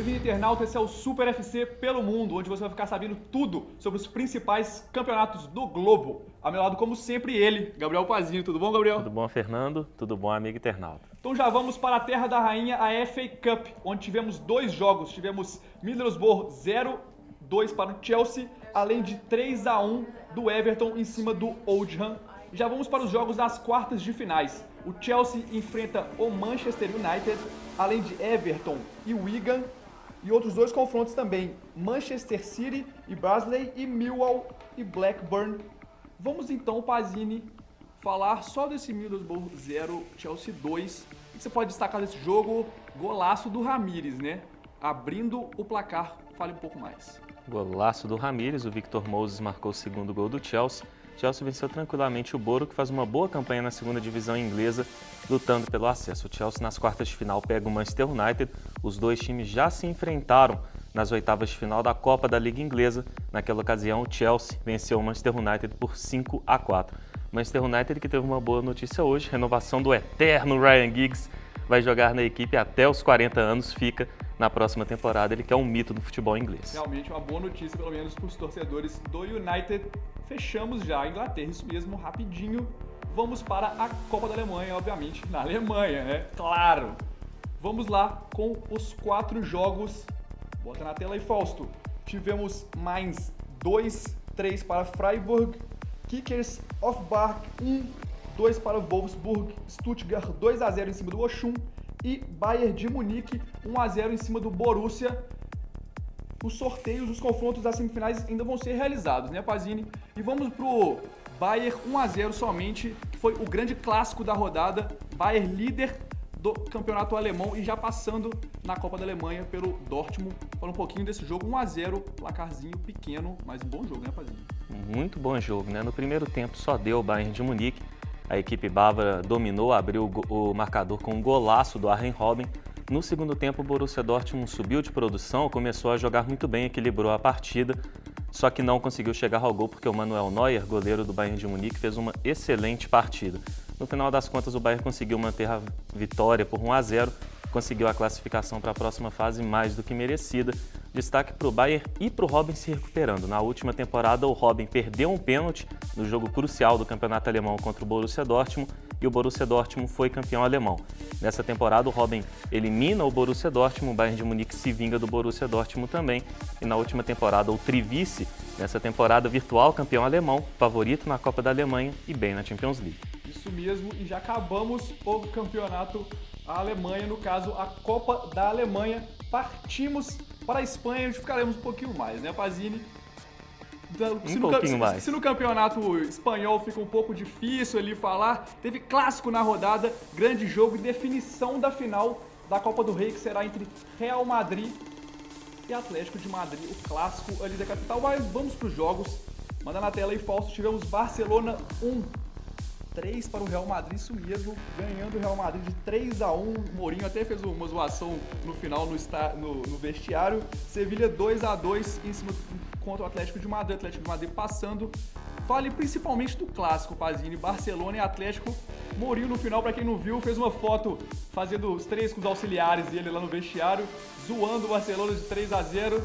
Bem-vindo, internauta, esse é o Super FC pelo Mundo, onde você vai ficar sabendo tudo sobre os principais campeonatos do globo. Ao meu lado, como sempre, ele, Gabriel Pazinho. Tudo bom, Gabriel? Tudo bom, Fernando? Tudo bom, amigo internauta? Então já vamos para a terra da rainha, a FA Cup, onde tivemos dois jogos. Tivemos Middlesbrough 0-2 para o Chelsea, além de 3-1 do Everton em cima do Oldham. Já vamos para os jogos das quartas de finais. O Chelsea enfrenta o Manchester United, além de Everton e Wigan, e outros dois confrontos também, Manchester City e Barnsley, e Millwall e Blackburn. Vamos então, Pazini, falar só desse Middlesbrough 0, Chelsea 2. O que você pode destacar desse jogo? Golaço do Ramires, né? Abrindo o placar, fale um pouco mais. Golaço do Ramires, o Victor Moses marcou o segundo gol do Chelsea. Chelsea venceu tranquilamente o Boro, que faz uma boa campanha na segunda divisão inglesa, lutando pelo acesso. O Chelsea nas quartas de final pega o Manchester United. Os dois times já se enfrentaram nas oitavas de final da Copa da Liga Inglesa. Naquela ocasião, o Chelsea venceu o Manchester United por 5-4. Manchester United que teve uma boa notícia hoje, renovação do eterno Ryan Giggs, vai jogar na equipe até os 40 anos, fica na próxima temporada, ele que é um mito do futebol inglês. Realmente uma boa notícia, pelo menos para os torcedores do United. Fechamos já a Inglaterra, isso mesmo, rapidinho. Vamos para a Copa da Alemanha, obviamente, na Alemanha, né? Claro! Vamos lá com os 4 jogos. Bota na tela aí, Fausto. Tivemos Mainz 2-3 para Freiburg, Kickers Offenbach 1-2 para Wolfsburg, Stuttgart 2-0 em cima do Oshun e Bayern de Munique 1-0 em cima do Borussia. Os sorteios, os confrontos das semifinais ainda vão ser realizados, né, Pazini? E vamos pro Bayern 1-0 somente, que foi o grande clássico da rodada. Bayern líder do campeonato alemão e já passando na Copa da Alemanha pelo Dortmund. Fala um pouquinho desse jogo, 1-0, placarzinho pequeno, mas um bom jogo, né, Pazini? Muito bom jogo, né? No primeiro tempo só deu o Bayern de Munique. A equipe bávara dominou, abriu o marcador com um golaço do Arjen Robben. No segundo tempo, o Borussia Dortmund subiu de produção, começou a jogar muito bem, equilibrou a partida, só que não conseguiu chegar ao gol porque o Manuel Neuer, goleiro do Bayern de Munique, fez uma excelente partida. No final das contas, o Bayern conseguiu manter a vitória por 1-0, conseguiu a classificação para a próxima fase mais do que merecida. Destaque para o Bayern e para o Robben se recuperando. Na última temporada, o Robben perdeu um pênalti no jogo crucial do campeonato alemão contra o Borussia Dortmund e o Borussia Dortmund foi campeão alemão. Nessa temporada, o Robben elimina o Borussia Dortmund, o Bayern de Munique se vinga do Borussia Dortmund também. E na última temporada, o trivice, nessa temporada virtual campeão alemão, favorito na Copa da Alemanha e bem na Champions League. Isso mesmo, e já acabamos o campeonato a Alemanha, no caso a Copa da Alemanha. Partimos para a Espanha, onde ficaremos um pouquinho mais, né, Pazini? Se no campeonato espanhol fica um pouco difícil ali falar, teve clássico na rodada, grande jogo e definição da final da Copa do Rei, que será entre Real Madrid e Atlético de Madrid, o clássico ali da capital. Mas vamos para os jogos. Manda na tela aí, Fausto. Tivemos Barcelona 1-3 para o Real Madrid, isso mesmo, ganhando o Real Madrid de 3-1. O Mourinho até fez uma zoação no final no vestiário. Sevilha 2-2 em cima contra o Atlético de Madrid. Atlético de Madrid passando. Fale principalmente do clássico, Pazini, Barcelona e Atlético. Mourinho no final, para quem não viu, fez uma foto fazendo os 3 com os auxiliares dele lá no vestiário, zoando o Barcelona de 3-0.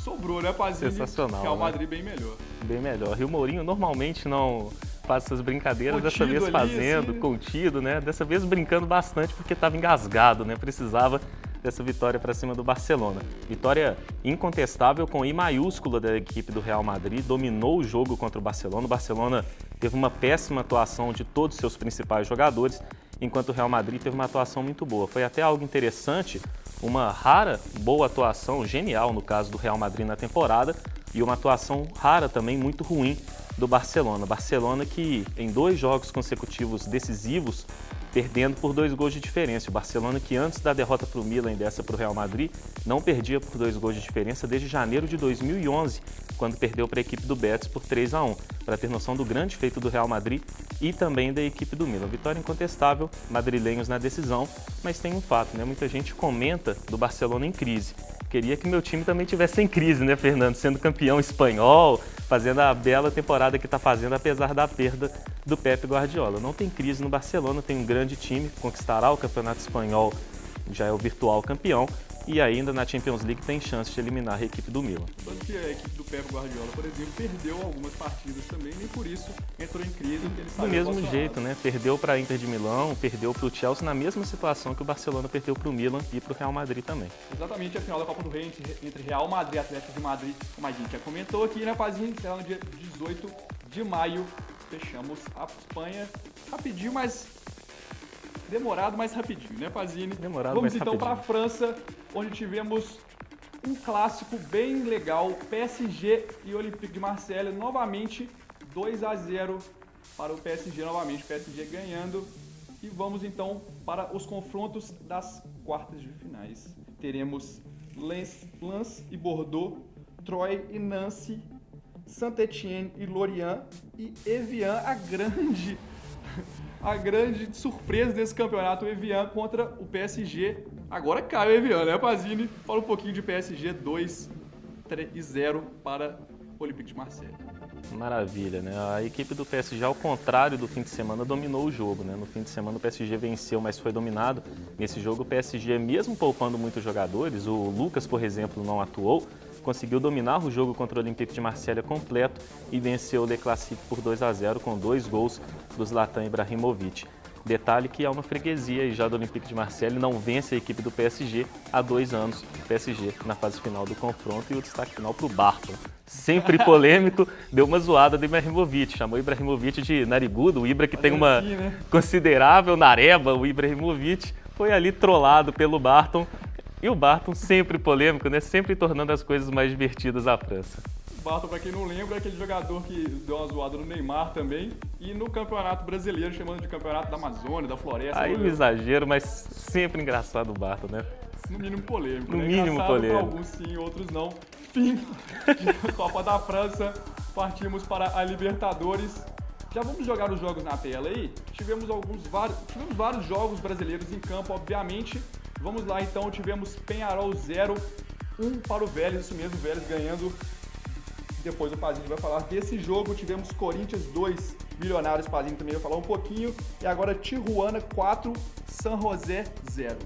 Sobrou, né, Pazini? Sensacional, Real né? Madrid bem melhor. Bem melhor. E o Mourinho normalmente não faz essas brincadeiras, Contido dessa vez ali, fazendo, assim, contido, né? Dessa vez brincando bastante porque estava engasgado, né? Precisava dessa vitória para cima do Barcelona. Vitória incontestável com I maiúscula da equipe do Real Madrid, dominou o jogo contra o Barcelona. O Barcelona teve uma péssima atuação de todos os seus principais jogadores, enquanto o Real Madrid teve uma atuação muito boa. Foi até algo interessante, uma rara boa atuação, genial no caso do Real Madrid na temporada, e uma atuação rara também, muito ruim, do Barcelona. Barcelona que em 2 jogos consecutivos decisivos, perdendo por 2 gols de diferença. O Barcelona que antes da derrota para o Milan e dessa para o Real Madrid, não perdia por 2 gols de diferença desde janeiro de 2011, quando perdeu para a equipe do Betis por 3-1. Para ter noção do grande feito do Real Madrid e também da equipe do Milan. Vitória incontestável, madrilenhos na decisão, mas tem um fato, né? Muita gente comenta do Barcelona em crise. Queria que meu time também tivesse em crise, né, Fernando? Sendo campeão espanhol, fazendo a bela temporada que está fazendo, apesar da perda do Pep Guardiola. Não tem crise no Barcelona, tem um grande time, conquistará o campeonato espanhol, já é o virtual campeão, e ainda na Champions League tem chance de eliminar a equipe do Milan. Tanto que a equipe do Pep Guardiola, por exemplo, perdeu algumas partidas também, nem por isso entrou em crise. Ele Do mesmo jeito, né? Perdeu para a Inter de Milão, perdeu para o Chelsea na mesma situação que o Barcelona perdeu para o Milan e para o Real Madrid também. Exatamente, a final da Copa do Rei entre Real Madrid e Atlético de Madrid, como a gente já comentou aqui, né, Pazinho? Será no dia 18 de maio. Fechamos a Espanha rapidinho, mas demorado, mas rapidinho, né, Pazini? Demorado, Vamos mas então para a rapidinho. França, onde tivemos um clássico bem legal, PSG e Olympique de Marseille, novamente 2-0 para o PSG, novamente o PSG ganhando. E vamos então para os confrontos das quartas de finais. Teremos Lens e Bordeaux, Troyes e Nancy, Saint-Étienne e Lorient e Evian, a grande surpresa desse campeonato, o Evian contra o PSG. Agora cai o Evian, né, Pazini? Fala um pouquinho de PSG, 2-0 para o Olympique de Marseille. Maravilha, né? A equipe do PSG, ao contrário do fim de semana, dominou o jogo, né? No fim de semana o PSG venceu, mas foi dominado. Nesse jogo o PSG, mesmo poupando muitos jogadores, o Lucas, por exemplo, não atuou, conseguiu dominar o jogo contra o Olympique de Marseille completo e venceu o Le Classique por 2-0 com 2 gols do Zlatan Ibrahimovic. Detalhe que há uma freguesia aí já do Olympique de Marseille, não vence a equipe do PSG há 2 anos. O PSG na fase final do confronto e o destaque final para o Barton. Sempre polêmico, deu uma zoada do Ibrahimovic, chamou o Ibrahimovic de narigudo, o Ibra que tem uma considerável nareba, o Ibrahimovic foi ali trollado pelo Barton. E o Barton sempre polêmico, né? Sempre tornando as coisas mais divertidas à França. Barton, para quem não lembra, é aquele jogador que deu uma zoada no Neymar também e no Campeonato Brasileiro, chamando de Campeonato da Amazônia, da Floresta. Aí um exagero, mas sempre engraçado o Barton, né? No mínimo polêmico, no né? Mínimo engraçado polêmico. Para alguns sim, outros não. Fim de Copa da França, partimos para a Libertadores. Já vamos jogar os jogos na tela aí? Tivemos vários jogos brasileiros em campo, obviamente. Vamos lá então, tivemos Peñarol 0, 1 para o Vélez, isso mesmo, o Vélez ganhando. Depois o Pazinho vai falar desse jogo. Tivemos Corinthians 2, Milionários, Pazinho também vai falar um pouquinho. E agora Tijuana 4, San José 0.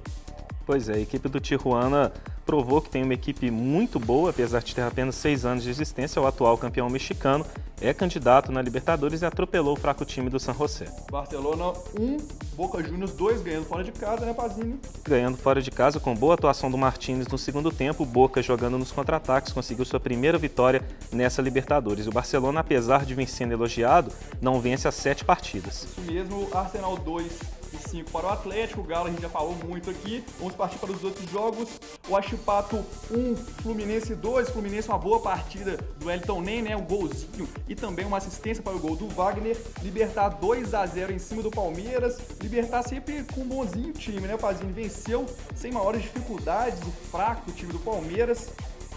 Pois é, a equipe do Tijuana provou que tem uma equipe muito boa, apesar de ter apenas 6 anos de existência. O atual campeão mexicano é candidato na Libertadores e atropelou o fraco time do San José. Barcelona 1, Boca Juniors 2, ganhando fora de casa, né, Pazinho? Ganhando fora de casa com boa atuação do Martínez no segundo tempo, o Boca jogando nos contra-ataques conseguiu sua primeira vitória nessa Libertadores. O Barcelona, apesar de vir sendo elogiado, não vence as 7 partidas. Isso mesmo, Arsenal 2 e 5 para o Atlético, o Galo a gente já falou muito aqui. Vamos partir para os outros jogos. O Huachipato 1, Fluminense 2. Fluminense uma boa partida do Elton Nem, né? Um golzinho e também uma assistência para o gol do Wagner. Libertar 2-0 em cima do Palmeiras. Libertar sempre com um bonzinho time, né? O Pazinho venceu sem maiores dificuldades, o fraco time do Palmeiras.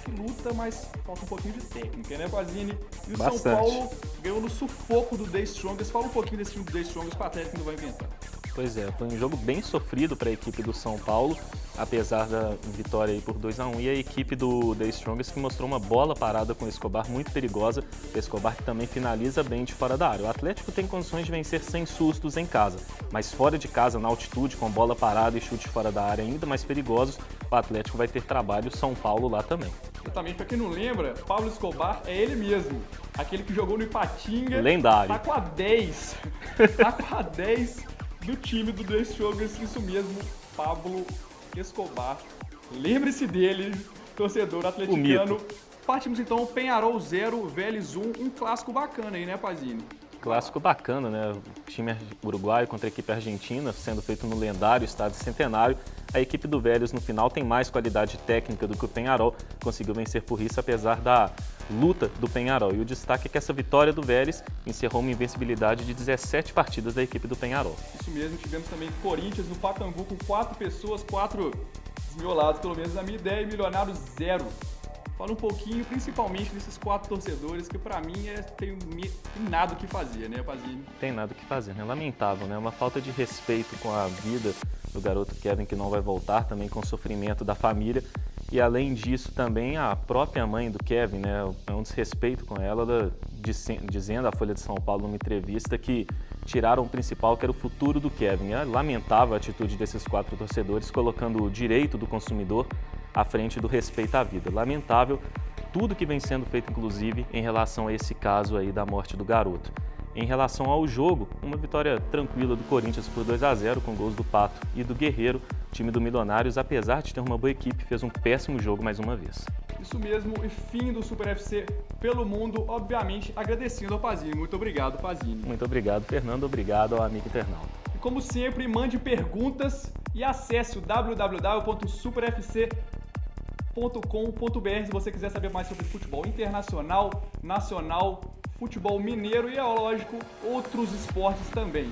Que luta, mas falta um pouquinho de técnica, né, Pazini? E o Bastante. São Paulo ganhou no sufoco do The Strongest. Fala um pouquinho desse time do The Strongest para o Atlético não vai inventar. Pois é, foi um jogo bem sofrido para a equipe do São Paulo, apesar da vitória aí por 2-1. E a equipe do The Strongest que mostrou uma bola parada com o Escobar muito perigosa. O Escobar que também finaliza bem de fora da área. O Atlético tem condições de vencer sem sustos em casa, mas fora de casa, na altitude, com bola parada e chute fora da área ainda mais perigosos, o Atlético vai ter trabalho, São Paulo lá também. Exatamente, pra quem não lembra, Pablo Escobar é ele mesmo. Aquele que jogou no Ipatinga. Lendário. Tá com a 10. Tá com a 10 do time do The Strongest, isso mesmo, Pablo Escobar. Lembre-se dele, torcedor atleticano. Partimos então, Peñarol 0, Vélez 1, um clássico bacana aí, né, Pazini? Clássico bacana, né? O time uruguaio contra a equipe argentina, sendo feito no lendário Estádio Centenário. A equipe do Vélez, no final, tem mais qualidade técnica do que o Peñarol. Conseguiu vencer por isso, apesar da luta do Peñarol. E o destaque é que essa vitória do Vélez encerrou uma invencibilidade de 17 partidas da equipe do Peñarol. Isso mesmo, tivemos também Corinthians no Pacaembu com 4 pessoas, 4 desmiolados, pelo menos na minha ideia, e Milionários 0. Fala um pouquinho, principalmente desses 4 torcedores, que pra mim tem nada o que fazer, né, Pazinho? Tem nada o que fazer, né? Lamentável, né? Uma falta de respeito com a vida do garoto Kevin, que não vai voltar, também com o sofrimento da família. E além disso, também a própria mãe do Kevin, né? É um desrespeito com ela, dizendo à Folha de São Paulo numa entrevista que tiraram o principal, que era o futuro do Kevin. É lamentável a atitude desses 4 torcedores, colocando o direito do consumidor à frente do respeito à vida. Lamentável tudo que vem sendo feito, inclusive, em relação a esse caso aí da morte do garoto. Em relação ao jogo, uma vitória tranquila do Corinthians por 2-0 com gols do Pato e do Guerreiro. O time do Milionários, apesar de ter uma boa equipe, fez um péssimo jogo mais uma vez. Isso mesmo, e fim do Super FC pelo mundo, obviamente agradecendo ao Pazini. Muito obrigado, Pazini. Muito obrigado, Fernando. Obrigado ao amigo internauta. E como sempre, mande perguntas e acesse o www.superfc.com.br se você quiser saber mais sobre futebol internacional, nacional, futebol mineiro e, é lógico, outros esportes também.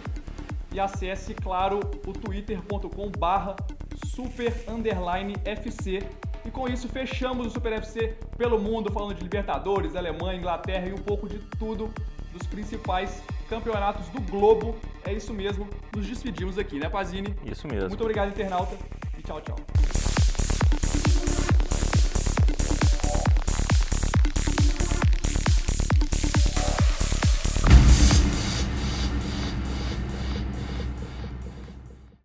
E acesse, claro, o twitter.com/super_FC. E com isso fechamos o Super FC pelo mundo, falando de Libertadores, Alemanha, Inglaterra e um pouco de tudo dos principais campeonatos do globo. É isso mesmo, nos despedimos aqui, né, Pazini? Isso mesmo. Muito obrigado, internauta, e tchau, tchau.